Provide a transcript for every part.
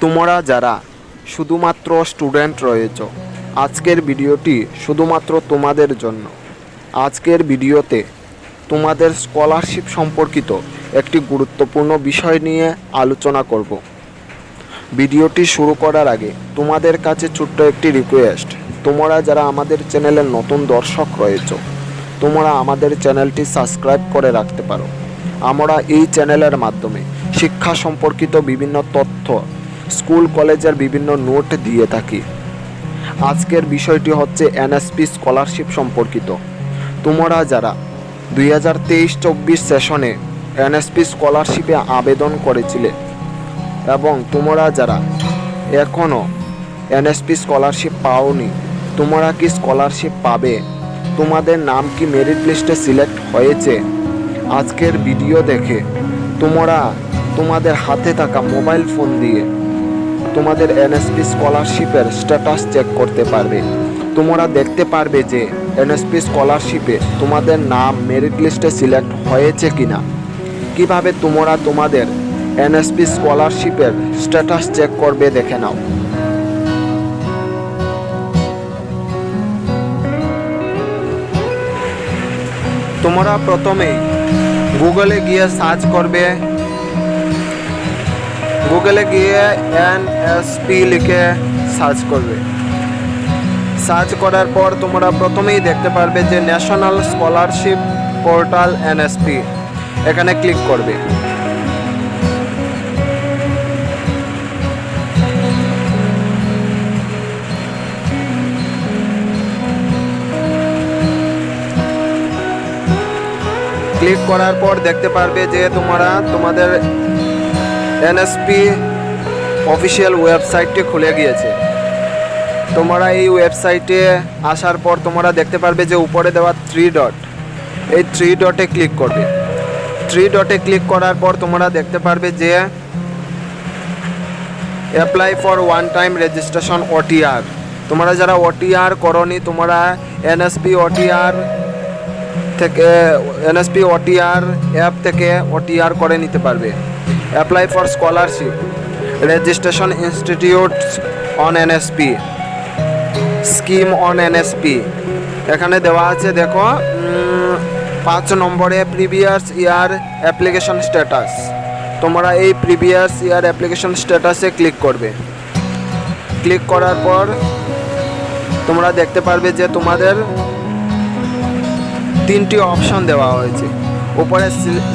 তোমরা যারা শুধুমাত্র স্টুডেন্ট রয়েছো, আজকের ভিডিওটি শুধুমাত্র তোমাদের জন্য। আজকের ভিডিওতে তোমাদের স্কলারশিপ সম্পর্কিত একটি গুরুত্বপূর্ণ বিষয় নিয়ে আলোচনা করব। ভিডিওটি শুরু করার আগে তোমাদের কাছে ছোট্ট একটি রিকোয়েস্ট, তোমরা যারা আমাদের চ্যানেলের নতুন দর্শক রয়েছো, তোমরা আমাদের চ্যানেলটি সাবস্ক্রাইব করে রাখতে পারো। আমরা এই চ্যানেলের মাধ্যমে শিক্ষা সম্পর্কিত বিভিন্ন তথ্য, স্কুল কলেজের বিভিন্ন নোট দিয়ে থাকি। আজকের বিষয়টি হচ্ছে এনএসপি স্কলারশিপ সম্পর্কিত। তোমরা যারা 2023-24 সেশনে এনএসপি স্কলারশিপে আবেদন করেছিলে এবং তোমরা যারা এখনও এনএসপি স্কলারশিপ পাওনি, তোমরা কি স্কলারশিপ পাবে? তোমাদের নাম কি মেরিট লিস্টে সিলেক্ট হয়েছে? আজকের ভিডিও দেখে তোমরা তোমাদের হাতে থাকা মোবাইল ফোন দিয়ে তোমাদের এনএসপি স্কলারশিপের স্ট্যাটাস চেক করতে পারবে। তোমরা দেখতে পারবে যে এনএসপি স্কলারশিপে তোমাদের নাম মেরিট লিস্টে সিলেক্ট হয়েছে কিনা। কিভাবে তোমরা তোমাদের এনএসপি স্কলারশিপের স্ট্যাটাস চেক করবে দেখে নাও। তোমরা প্রথমেই গুগলে গিয়ে সার্চ করবে। গুগলে গিয়ে এনএসপি লিখে সার্চ করবে। সার্চ করার পর তোমরা প্রথমেই দেখতে পারবে যে ন্যাশনাল স্কলারশিপ পোর্টাল এনএসপি, এখানে ক্লিক করবে। ক্লিক করার পর দেখতে পারবে যে তোমরা তোমাদের এনএসপি অফিসিয়াল ওয়েবসাইটটি খুলে গিয়েছে। তোমরা এই ওয়েবসাইটে আসার পর তোমরা দেখতে পারবে যে উপরে দেওয়া 3 ডট, এই 3 ডটে ক্লিক করবে। 3 ডটে ক্লিক করার পর তোমরা দেখতে পারবে যে apply for one time registration OTR. তোমরা যারা ওটিআর করনি, তোমরা এনএসপি ওটিআর থেকে এনএসপি ওটিআর অ্যাপ থেকে ওটিআর করে নিতে পারবে। Apply for scholarship registration institutes on NSP, scheme on NSP, এখানে দেওয়া আছে। দেখো 5 নম্বরে প্রিভিয়াস ইয়ার অ্যাপ্লিকেশন স্ট্যাটাস। তোমরা এই প্রিভিয়াস ইয়ার অ্যাপ্লিকেশন স্ট্যাটাসে ক্লিক করবে। ক্লিক করার পর তোমরা দেখতে পারবে যে তোমাদের 3টি অপশন দেওয়া হয়েছে। উপরে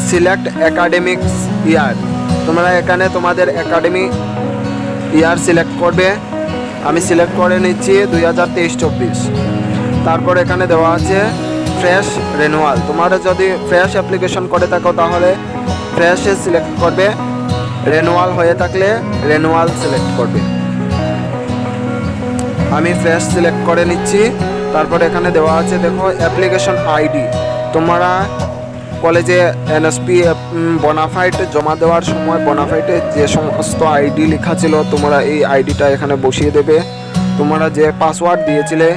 সিলেক্ট একাডেমিক্স ইয়ার, তোমরা এখানে তোমাদের একাডেমিক ইয়ার সিলেক্ট করবে। আমি সিলেক্ট করে নিচ্ছি 2023-24। তারপর এখানে দেওয়া আছে ফ্রেশ রেনুয়াল। তোমরা যদি ফ্রেশ অ্যাপ্লিকেশন করে থাকো তাহলে ফ্রেশে সিলেক্ট করবে, রেনুয়াল হয়ে থাকলে রেনুয়াল সিলেক্ট করবে। আমি ফ্রেশ সিলেক্ট করে নিচ্ছি। তারপর এখানে দেওয়া আছে দেখো অ্যাপ্লিকেশন আইডি। তোমরা কলেজে এনএসপি বোনাফাইড জমা দেওয়ার সময় বোনাফাইডে যে সমস্ত আইডি লেখা ছিল, তোমরা এই আইডিটা এখানে বসিয়ে দেবে। তোমরা যে পাসওয়ার্ড দিয়েছিলে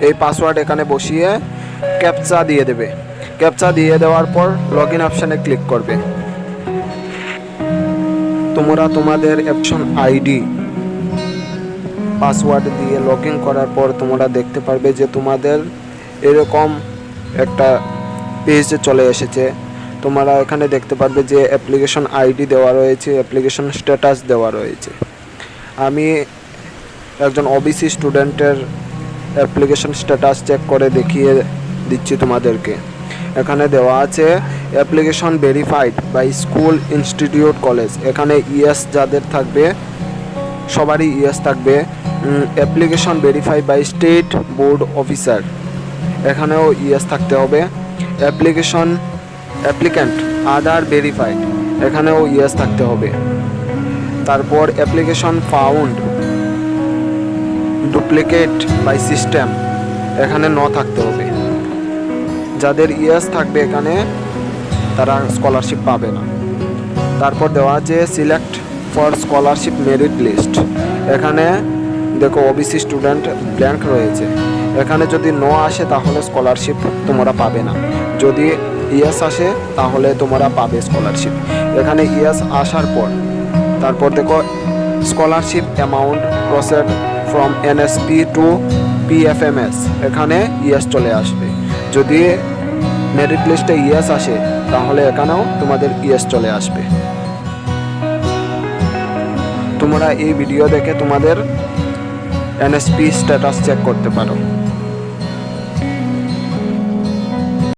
এই পাসওয়ার্ড এখানে বসিয়ে ক্যাপচা দিয়ে দেবে। ক্যাপচা দিয়ে দেওয়ার পর লগ ইন অপশানে ক্লিক করবে। তোমরা তোমাদের অপশন আইডি পাসওয়ার্ড দিয়ে লগ ইন করার পর তোমরা দেখতে পারবে যে তোমাদের এরকম একটা পেজে চলে এসেছে। তোমরা এখানে দেখতে পারবে যে অ্যাপ্লিকেশন আইডি দেওয়া রয়েছে, অ্যাপ্লিকেশন স্ট্যাটাস দেওয়া রয়েছে। আমি একজন ওবিসি স্টুডেন্টের অ্যাপ্লিকেশন স্ট্যাটাস চেক করে দেখিয়ে দিচ্ছি তোমাদেরকে। এখানে দেওয়া আছে application verified by school, institute, college. এখানে ইয়েস যাদের থাকবে সবারই ইয়েস থাকবে। Application verify by state board officer, এখানেও ইয়েস থাকতে হবে। অ্যাপ্লিক্যান্ট আদার ভেরিফাইড, এখানেও ইয়েস থাকতে হবে। তারপর application found duplicate by system, এখানে ন থাকতে হবে। যাদের ইয়েস থাকবে এখানে তারা স্কলারশিপ পাবে না। তারপর দেওয়া আছে select for scholarship merit list. এখানে দেখো ওবিসি স্টুডেন্ট ব্ল্যাঙ্ক রয়েছে। এখানে যদি নো আসে তাহলে স্কলারশিপ তোমরা পাবে না, যদি ইয়েস আসে তাহলে তোমরা পাবে স্কলারশিপ। এখানে ইয়েস আসার পর তারপর দেখো scholarship amount proceed from NSP to PFMS, এখানে ইয়েস চলে আসবে। যদি মেরিট লিস্টে ইয়েস আসে তাহলে এখানেও তোমাদের ইয়েস চলে আসবে। তোমরা এই ভিডিও দেখে তোমাদের এনএসপি স্ট্যাটাস চেক করতে পারো।